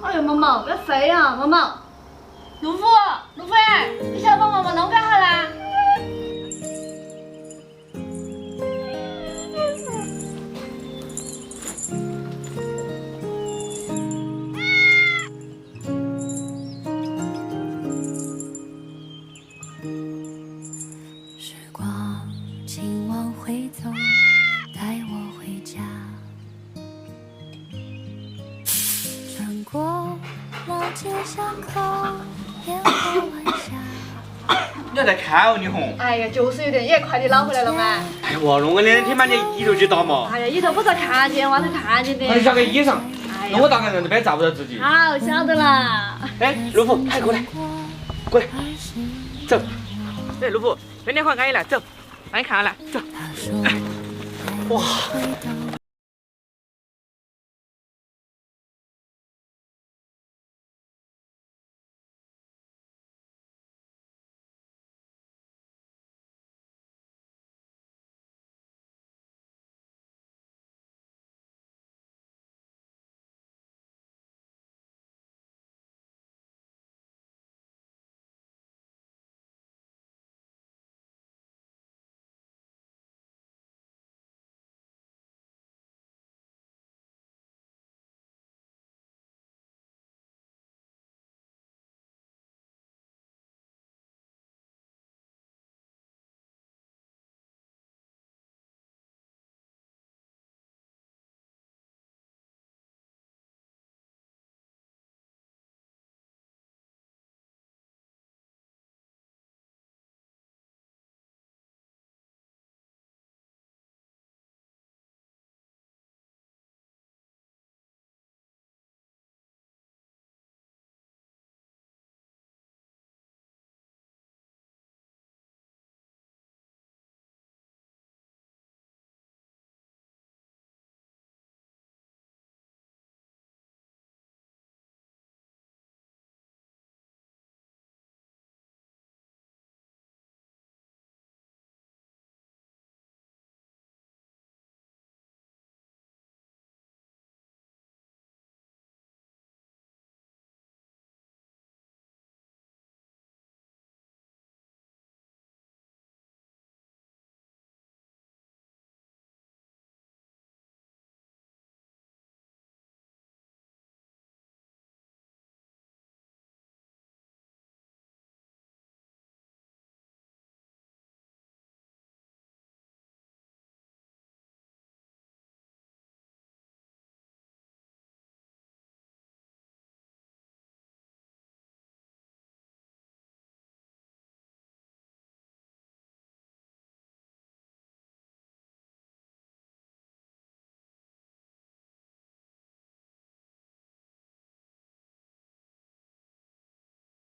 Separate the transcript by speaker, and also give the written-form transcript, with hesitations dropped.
Speaker 1: 哎呦，毛毛，别飞呀，毛毛！陆虎，陆飞，你想把毛毛弄干哈啦？
Speaker 2: 时光请往回走，带我回家。穿过老街巷口，烟火晚霞。
Speaker 3: 你要在看哦，你红。
Speaker 1: 哎呀，就是有点夜，快点捞回来了嘛！
Speaker 3: 哎呀，弄个两天把你一头就倒嘛。
Speaker 1: 哎呀，里头不是看见，外头看见的。
Speaker 3: 那你穿个衣裳，
Speaker 1: 哎呀
Speaker 3: 那我大概在这边照不到自己。
Speaker 1: 好，晓得了。
Speaker 3: 哎，陆虎，快过来，过来，走。哎，陆虎，两天还安逸了，走，帮你看好了，走。哇。